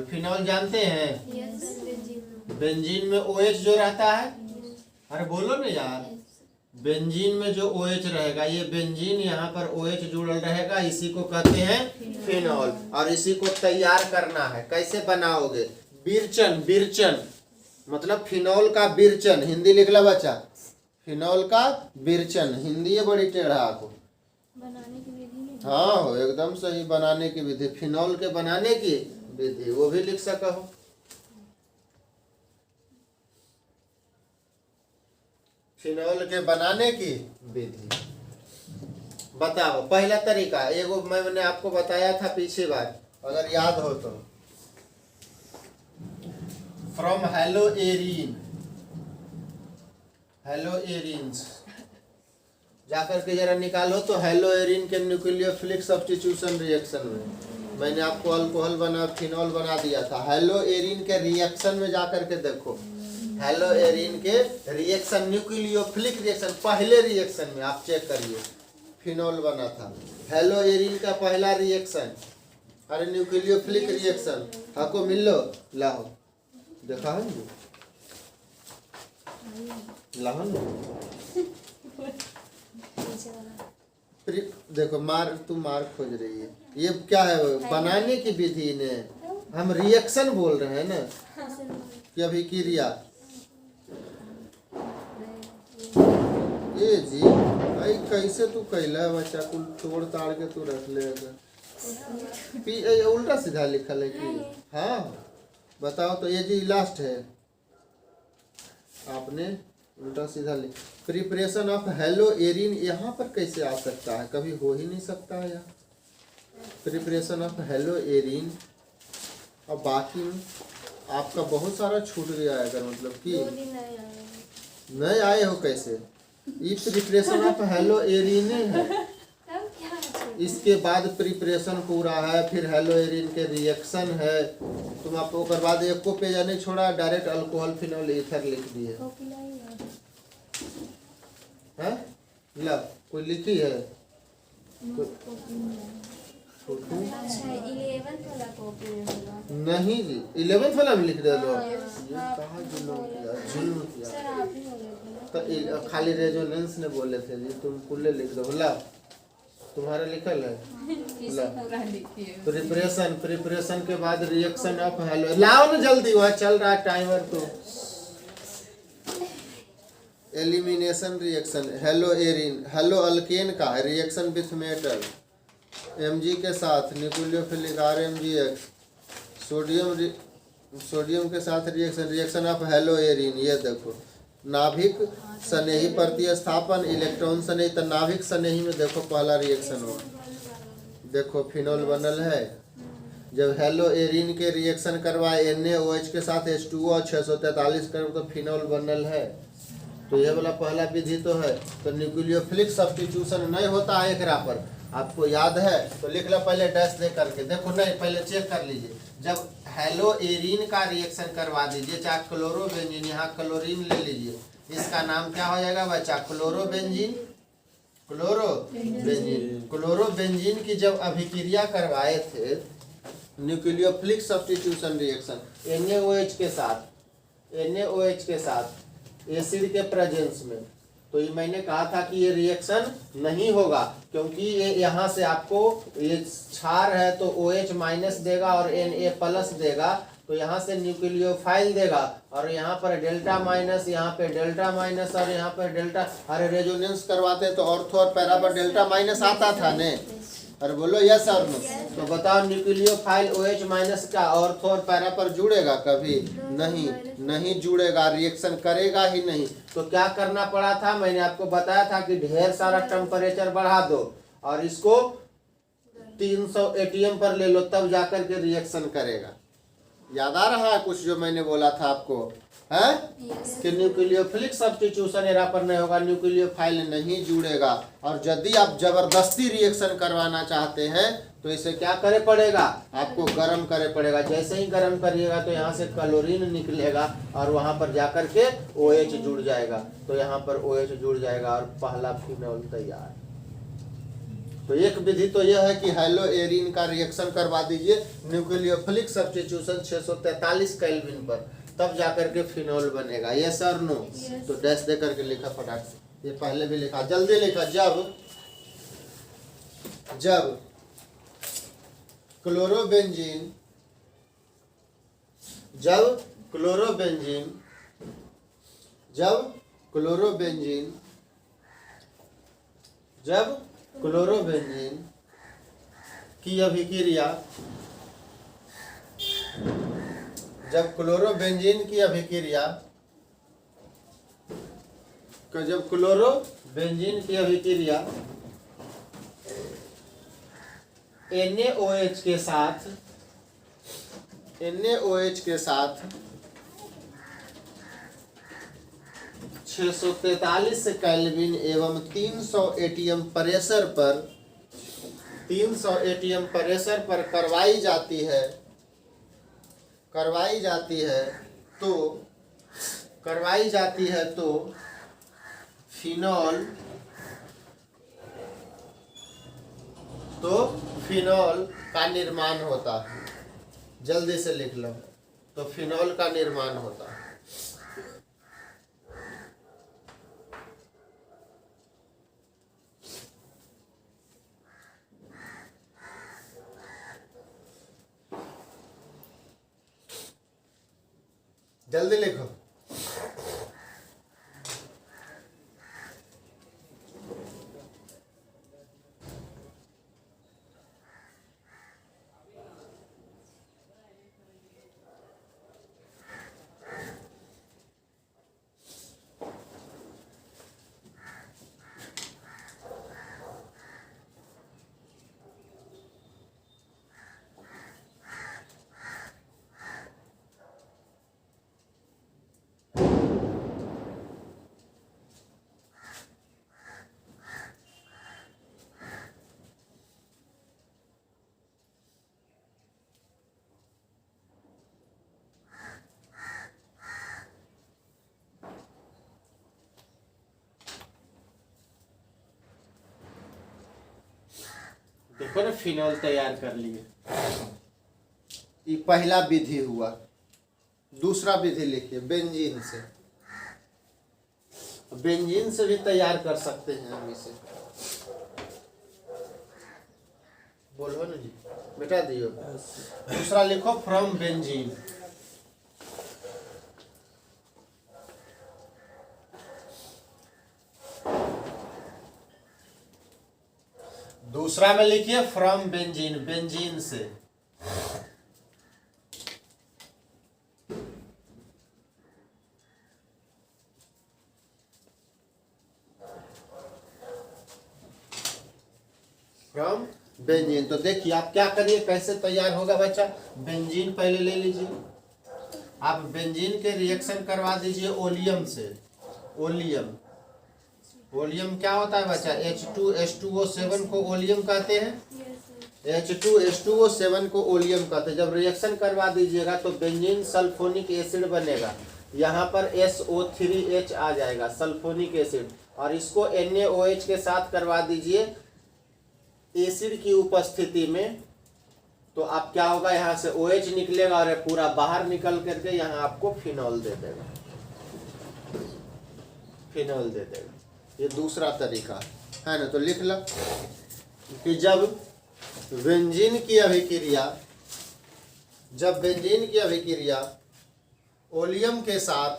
Phenol जानते हैं? बेंजीन में OH जो रहता है, अरे बोलो ना यार, बेंजीन में जो OH रहेगा, ये बेंजीन यहाँ पर OH जुड़ल रहेगा, इसी को कहते हैं फिनॉल। और इसी को तैयार करना है। कैसे बनाओगे? बिरचन मतलब फिनॉल का बिरचन। हिंदी लिख लो बच्चा, फिनॉल का बिरचन। हिंदी है बड़ी टेढ़ा को बनाने की विधि। हाँ हो, एकदम सही। बनाने की विधि, फिनॉल के बनाने की विधि, वो भी लिख सका हो। फिनॉल के बनाने की विधि बताओ। पहला तरीका एगो मैंने आपको बताया था पीछे बार, अगर याद हो तो, फ्रॉम हेलोएरिन्स जाकर के जरा निकालो तो हेलोएरिन के न्यूक्लियोफिलिक सब्स्टिट्यूशन रिएक्शन में मैंने आपको अल्कोहल बना फिनॉल बना दिया था। हेलोएरिन के रिएक्शन में जाकर के देखो, हेलोएरिन के रिएक्शन, न्यूक्लियोफिलिक रिएक्शन, पहले रिएक्शन में आप चेक करिए, फिनॉल बना था। हेलोएरिन का पहला रिएक्शन, अरे न्यूक्लियोफिलिक रिएक्शन आपको मिल लो, लाओ देखा है लाओ देखो, तू मार खोज रही है। ये क्या है? बनाने की विधि ने, हम रिएक्शन बोल रहे हैं ना कि अभिक्रिया। ये जी भाई कैसे तू कैला है बच्चा, कुल तोड़ ताड़ के तू रख ले। उल्टा सीधा लिखल है कि? हाँ बताओ तो। ये जी लास्ट है, आपने उल्टा सीधा लिख। प्रिपरेशन ऑफ हेलोएरिन यहाँ पर कैसे आ सकता है? कभी हो ही नहीं सकता है यहाँ। प्रिपरेशन ऑफ हेलोएरिन, और बाकी में आपका बहुत सारा छूट गया है, अगर मतलब कि नहीं आए हो कैसे? ये प्रिपरेशन ऑफ हेलोएरिन है। इसके बाद प्रिपरेशन पूरा है, फिर हेलोएरिन के रिएक्शन है। तुम आप ओकर बाद एक को पेज नहीं छोड़ा, डायरेक्ट अल्कोहल फिनोल ईथर लिख दिए हैं। ला कोई लिखी है अच्छा 11th वाला कॉपी में होगा। नहीं जी, 11th वाला में लिख दे लो। हाँ, ये कहाँ जुल्म किया सर आप ही बोले थे तो खाली रेजोनेंस ने बोले थे जी, तुम कुल्ले लिख दो। ला तुम्हारा लिखल है ला प्रिपरेशन के बाद रिएक्शन ऑफ हेलो, लाओ ना जल्दी, वह चल रहा है टाइमर। तो एलिमिनेशन रिएक्शन हेलोएरिन हेलो अल्केन का है, रिएक्शन विथ मेटल Mg के साथ न्यूक्लियोफिलिक RMgX, सोडियम के साथ रिएक्शन ऑफ हेलोएरिन। ये देखो नाभिक स्नेही प्रतिस्थापन इलेक्ट्रॉन स्नेही, तो नाभिक स्नेही में देखो पहला रिएक्शन हो, देखो फिनोल बनल है। जब हेलोएरिन के रिएक्शन करवाए NaOH के साथ H2O 643 कर तो फिनोल बनल है। तो ये वाला पहला विधि तो है। तो न्यूक्लियोफिलिक सब्स्टिट्यूशन नहीं होता है एकरा पर, आपको याद है तो लिख लो पहले डैश दे करके। देखो नहीं, पहले चेक कर लीजिए। जब हेलोएरिन का रिएक्शन करवा दीजिए, चाहे क्लोरोबेंजीन, यहाँ क्लोरीन ले लीजिए, इसका नाम क्या हो जाएगा बच्चा? क्लोरोबेंजीन। क्लोरोबेंजीन की जब अभिक्रिया करवाए थे न्यूक्लियोफिलिक सब्स्टिट्यूशन रिएक्शन NaOH के साथ एसिड के प्रेजेंस में, तो ये मैंने कहा था कि ये रिएक्शन नहीं होगा, क्योंकि ये यहाँ से आपको ये क्षार है तो OH माइनस देगा और Na प्लस देगा, तो यहाँ से न्यूक्लियोफाइल देगा, और यहाँ पर डेल्टा माइनस, यहाँ पे डेल्टा माइनस और यहाँ पर डेल्टा। अरे रेजोनेंस करवाते तो ऑर्थो और पैरा पर डेल्टा माइनस आता था ने। अरे बोलो यस और नो। तो बताओ न्यूक्लियोफाइल OH माइनस का ऑर्थो और पैरा पर जुड़ेगा? कभी नहीं जुड़ेगा, रिएक्शन करेगा ही नहीं। तो क्या करना पड़ा था? मैंने आपको बताया था कि ढेर सारा टेम्परेचर बढ़ा दो और इसको 300 ATM पर ले लो, तब जाकर के रिएक्शन करेगा। याद आ रहा है कुछ जो मैंने बोला था आपको है कि न्यूक्लियोफिलिक सब्स्टिट्यूशन एरा पर नहीं होगा, न्यूक्लियोफाइल नहीं जुड़ेगा। और यदि आप जबरदस्ती रिएक्शन करवाना चाहते हैं तो इसे क्या करे पड़ेगा? आपको गर्म करे पड़ेगा। जैसे ही गर्म करिएगा तो यहाँ से क्लोरीन निकलेगा और वहाँ पर जाकर के OH जुड़ जाएगा, तो यहाँ पर OH जुड़ जाएगा और पहला फिनोल तैयार। तो एक विधि तो यह है कि हेलोएरिन का रिएक्शन करवा दीजिए न्यूक्लियोफिलिक सब्स्टिट्यूशन 643 केल्विन पर, तब जाकर के फिनोल बनेगा। यस और नो? तो डैश दे करके लिखा फटाक से, ये पहले भी लिखा, जल्दी लिखा। जब क्लोरोबेंजीन की अभिक्रिया जब क्लोरोबेंजीन की अभिक्रिया NaOH के साथ 643 केल्विन एवं 300 ATM प्रेशर पर करवाई जाती है तो फिनोल का निर्माण होता है। जल्दी से लिख लो, तो फिनोल का निर्माण होता है। जल्दी लिखो। देखो ना फिनॉल तैयार कर लिए। ये पहला विधि हुआ। दूसरा विधि लिखिए बेंजीन से। बेंजीन से भी तैयार कर सकते हैं हम इसे। बोलो ना जी, बेटा दियो। दूसरा लिखो फ्रॉम बेंजीन। दूसरा में लिखिए फ्रॉम बेंजीन, बेंजीन से। From benzene. तो देखिए आप क्या करिए, कैसे तैयार होगा बच्चा। बेंजीन पहले ले लीजिए। आप बेंजीन के रिएक्शन करवा दीजिए ओलियम से। ओलियम, ओलियम क्या होता है बच्चा, H2H2O7 को ओलियम कहते हैं। H2H2O7 को ओलियम कहते हैं। जब रिएक्शन करवा दीजिएगा तो बेंजीन सल्फोनिक एसिड बनेगा। यहाँ पर SO3H आ जाएगा, सल्फोनिक एसिड। और इसको NaOH के साथ करवा दीजिए एसिड की उपस्थिति में, तो आप क्या होगा, यहाँ से OH निकलेगा और पूरा बाहर निकल करके यहाँ आपको फिनॉल दे देगा। फिनॉल दे देगा। ये दूसरा तरीका है ना। तो लिख लो कि जब बेंजीन की अभिक्रिया, जब बेंजीन की अभिक्रिया ओलियम के साथ,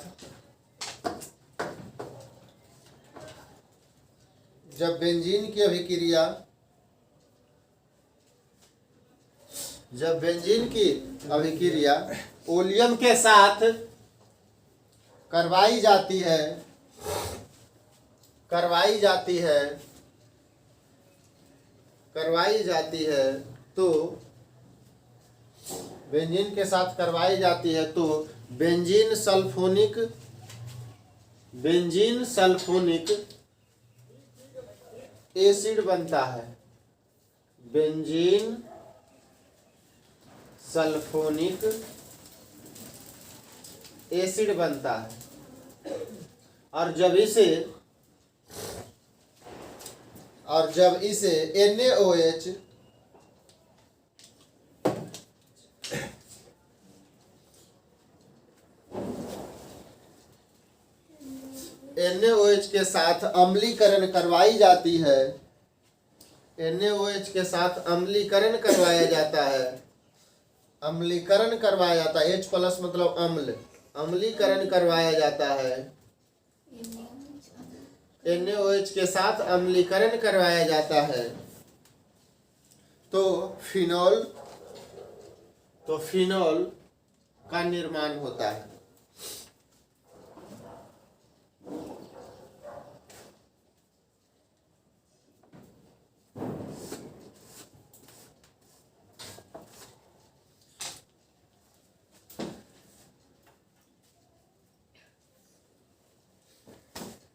जब बेंजीन की अभिक्रिया, जब बेंजीन की अभिक्रिया ओलियम के साथ करवाई जाती है, करवाई जाती है, करवाई जाती है, तो बेंजीन के साथ करवाई जाती है तो benzene sulphonic, benzene sulphonic acid बनता है। बेंजीन सल्फोनिक एसिड बनता है। और जब इसे, और जब इसे NaOH, NaOH के साथ अम्लीकरण करवाई जाती है, NaOH के साथ अम्लीकरण करवाया जाता है, अम्लीकरण करवाया जाता है, H+ मतलब अम्ल, अम्लीकरण करवाया जाता है। NaOH के साथ अम्लीकरण करवाया जाता है तो फिनॉल, तो फिनॉल का निर्माण होता है।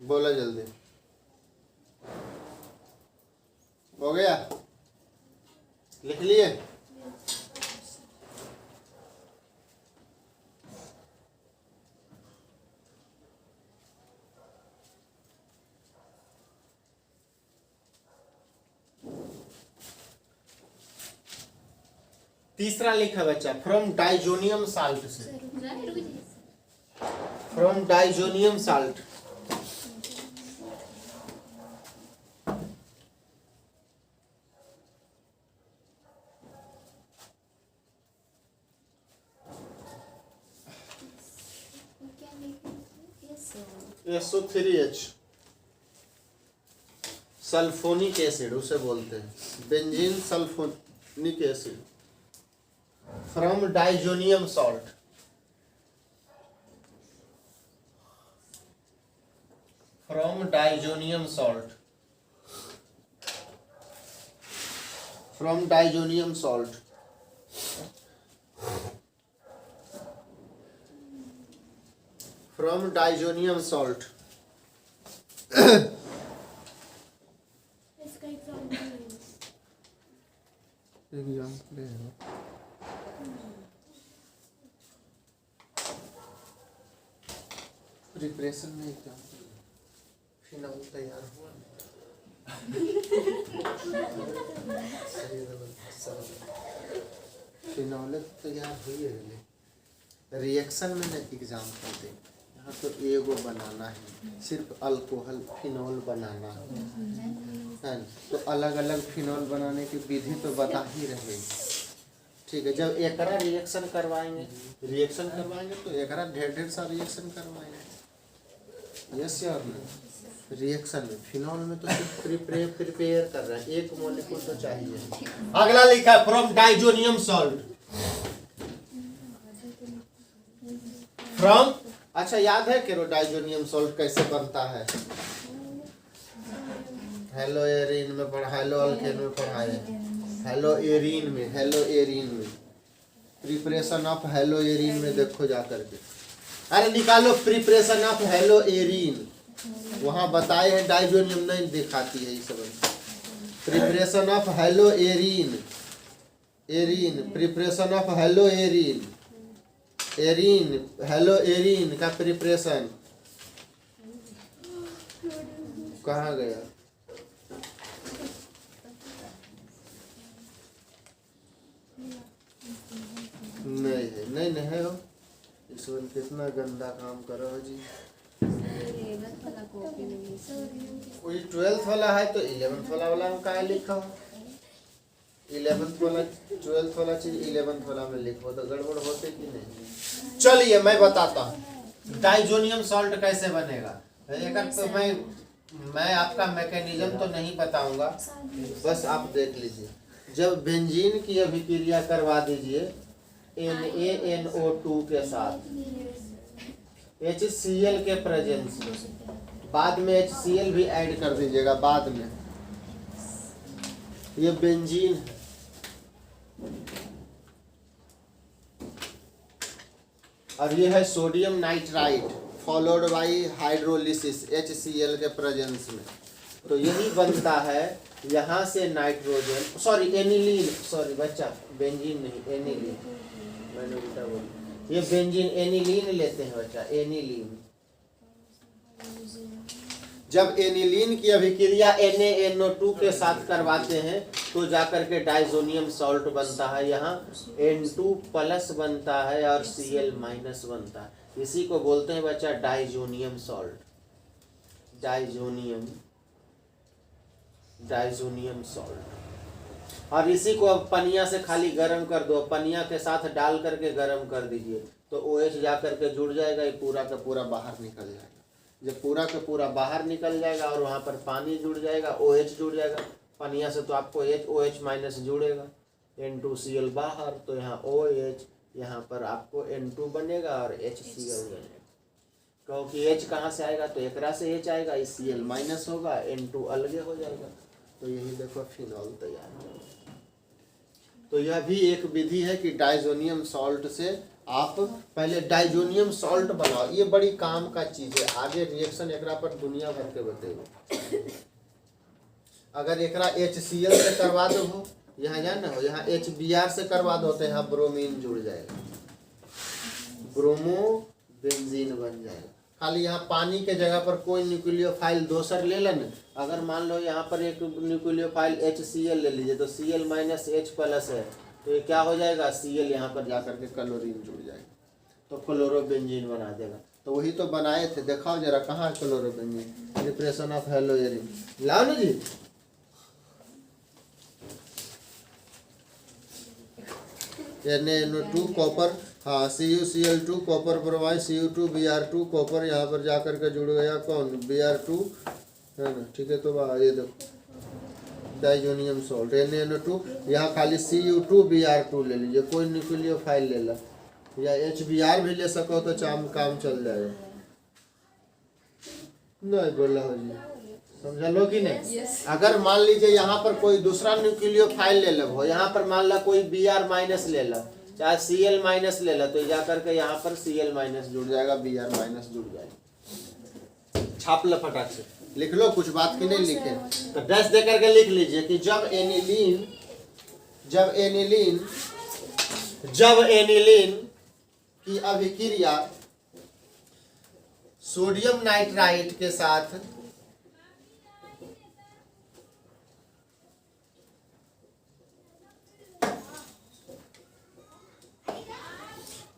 बोला जल्दी, हो गया, लिख लिए। तीसरा लिखा बच्चा फ्रॉम डाइजोनियम साल्ट से। From diazonium salt, SO3H sulphonic acid उसे बोलते हैं, benzene sulphonic acid from diazonium salt. From diazonium salt, from diazonium salt, from diazonium salt. इसका एग्जाम्पल प्रिपरेशन में एग्जाम्पल फिनॉल तैयार हुआ। फिनोल तैयार हुई है। रिएक्शन में ना एग्जाम्पल दे, यहाँ तो एगो बनाना है, सिर्फ अल्कोहल फिनोल बनाना है न? तो अलग अलग फिनोल बनाने की विधि तो बता ही रहे। ठीक है, जब एकरा रिएक्शन करवाएंगे तो एकरा ढेर ढेर सा रिएक्शन करवाएंगे। यस और नो? रिएक्शन में फिनोल में तो सिर्फ प्रिपेयर कर रहे हैं, एक मॉलिक्यूल तो चाहिए। अगला लिखा है फ्रॉम डाइजोनियम सॉल्ट। फ्रॉम, अच्छा याद है कि डाइजोनियम सॉल्ट कैसे बनता है? हेलो एरीन में पढ़ा, हेलो अल्केन में पढ़ा है। हेलो एरीन में प्रिपरेशन ऑफ हेलो एरीन में देखो जा करके। अरे निकालो प्रिपरेशन ऑफ हेलो एरीन, वहां बताए हैं, डाइजोनियम नहीं दिखाती है ये सब। Preparation of hello arene, preparation of hello arene, hello arene का प्रिपरेशन कहाँ गया? नहीं है, नहीं है हो। ईश्वर कितना गंदा काम करो हो जी। कोई 12th वाला है तो 11th वाला में क्या लिखा हो? 11th वाला 12th वाला चीज 11th वाला में लिखो तो गड़बड़ होते कि नहीं? चलिए मैं बताता हूँ डाइजोनियम सॉल्ट कैसे बनेगा। एक तो मैं आपका मैकेनिज्म तो नहीं बताऊंगा, बस आप देख लीजिए। जब बेंजीन की अभिक्रिया करवा दीजिए NaNO2 के साथ HCl के प्रेजेंस में, बाद में HCl भी ऐड कर दीजिएगा बाद में। ये बेंजीन है, और ये है sodium nitrite followed by hydrolysis HCl के प्रेजेंस में। तो यही बनता है, यहाँ से नाइट्रोजन, सॉरी एनिलीन, सॉरी बच्चा बेंजीन नहीं एनिलीन, मैंने उल्टा बोला। ये बेंजीन एनिलीन लेते हैं बच्चा, एनिलीन। जब एनिलीन की अभिक्रिया NaNO2 के साथ करवाते हैं तो जाकर के डाइजोनियम सॉल्ट बनता है। यहाँ N2 प्लस बनता है और Cl माइनस बनता है। इसी को बोलते हैं बच्चा डाइजोनियम सॉल्ट, डाइजोनियम सॉल्ट। और इसी को अब पनिया से खाली गर्म कर दो, पनिया के साथ डाल करके गर्म कर दीजिए तो OH जा करके जुड़ जाएगा, ये पूरा का पूरा बाहर निकल जाएगा। जब पूरा का पूरा बाहर निकल जाएगा और वहाँ पर पानी जुड़ जाएगा, OH जुड़ जाएगा, पनिया से तो आपको OH माइनस जुड़ेगा, N2Cl बाहर, तो यहाँ OH, यहाँ पर आपको N2 बनेगा और HCl बनेगा। क्योंकि H कहाँ से आएगा तो एकरा से H आएगा, Cl माइनस होगा, N2 अलगे हो जाएगा। तो यही देखो फिनॉल तैयार है। तो यह भी एक विधि है कि डाइजोनियम सॉल्ट से आप पहले डाइजोनियम सॉल्ट बनाओ। ये बड़ी काम का चीज है, आगे रिएक्शन एकरा पर दुनिया भर के बतेगा। अगर एकरा HCl से करवा दो, यहाँ जाना हो, यहाँ HBr से करवा दो तो यहाँ ब्रोमीन जुड़ जाएगा, ब्रोमो बेंजीन बन जाएगा। खाली यहाँ पानी के जगह पर कोई न्यूक्लियोफाइल दोसर ले लेना। अगर मान लो यहाँ पर एक न्यूक्लियोफाइल HCl ले लीजिए तो Cl माइनस H प्लस है, तो ये क्या हो जाएगा, Cl यहाँ पर जाकर के क्लोरीन जुड़ जाएगा, तो क्लोरोबेंजीन बना देगा। तो वही तो बनाए थे, दिखाओ जरा कहाँ है chlorobenzene, preparation of hello arene, लाओ ना जी। NaNO2 कॉपर, हाँ CuCl2 copper bromide, Cu2 Br2 copper, यहाँ पर जाकर के जुड़ गया कौन, Br2 है ना। ठीक है, तो ये देखो डाइजोनियम सॉल्ट NaNO2, यहाँ खाली Cu2 Br2 ले लीजिए, कोई न्यूक्लियोफाइल ले ला, या HBr भी ले सको तो काम चल जाएगा। नहीं बोला हो जी, समझा लो कि नहीं? अगर मान लीजिए यहाँ पर कोई दूसरा न्यूक्लियोफाइल ले लो, यहाँ पर मान ला कोई Br माइनस ले ला, चाहे Cl माइनस ले ला, तो जा करके यहाँ पर Cl माइनस जुड़ जाएगा, Br माइनस जुड़ जाएगा। छाप लो फटाक से, लिख लो, कुछ बात की नहीं लिखे तो डैश दे करके लिख लीजिए कि जब एनिलीन की अभिक्रिया सोडियम नाइट्राइट के साथ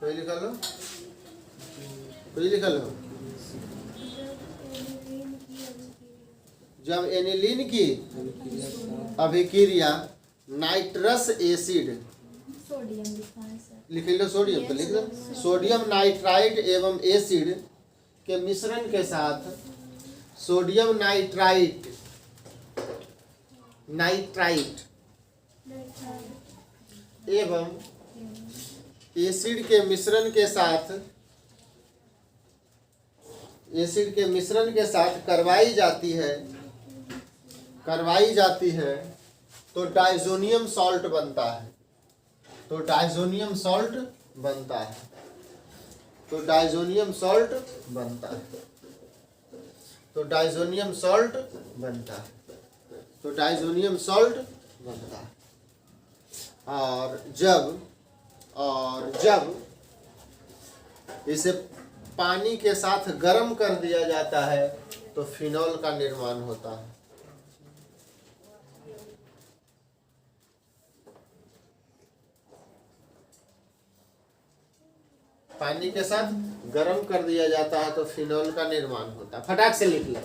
कोई लिखा लो, कोई लिखा लो। जब एनिलीन की अभिक्रिया नाइट्रस एसिड, सोडियम लिखा है सर। लिख लो सोडियम, तो लिख दो सोडियम नाइट्राइड एवं एसिड के मिश्रण के साथ सोडियम नाइट्राइट एवं एसिड के मिश्रण के साथ करवाई जाती है तो डाइजोनियम सॉल्ट बनता है। तो डाइजोनियम सॉल्ट बनता है। तो डाइजोनियम सॉल्ट बनता है। तो डाइजोनियम सॉल्ट बनता है। तो डाइजोनियम सॉल्ट बनता है। और जब इसे पानी के साथ गर्म कर दिया जाता है तो फिनॉल का निर्माण होता है। पानी के साथ गर्म कर दिया जाता है तो फिनॉल का निर्माण होता है। फटाक से लिख लो।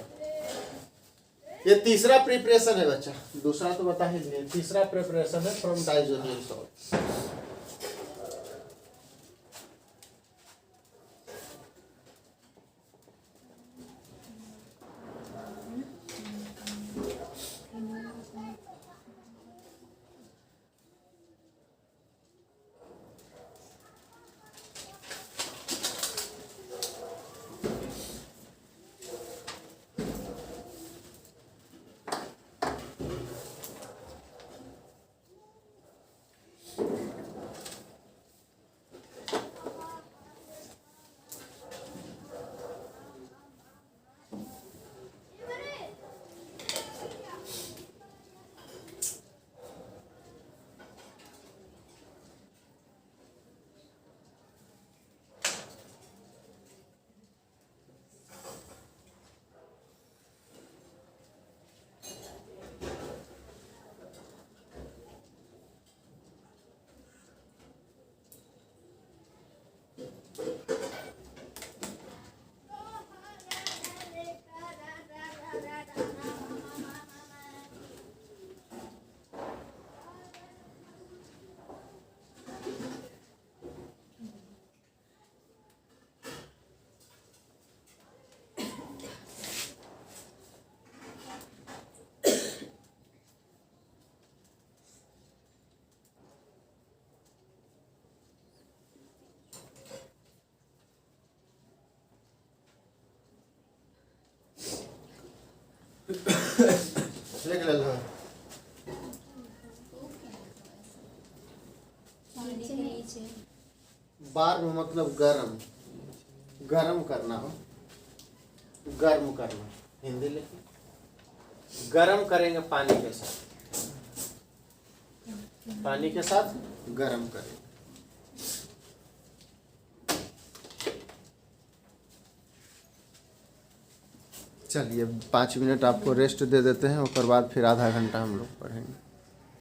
ये तीसरा प्रिपरेशन है बच्चा, दूसरा तो बता ही दिए। तीसरा प्रिपरेशन है फ्रॉम डाइजोनियम सॉल्ट। लिख लो। बार मतलब गरम, गरम करना हो, गर्म करना। हिंदी लिखिए। गरम करेंगे पानी के साथ, पानी के साथ गरम करेंगे। चलिए 5 मिनट आपको रेस्ट दे देते हैं, उसके बाद फिर आधा घंटा हम लोग पढ़ेंगे।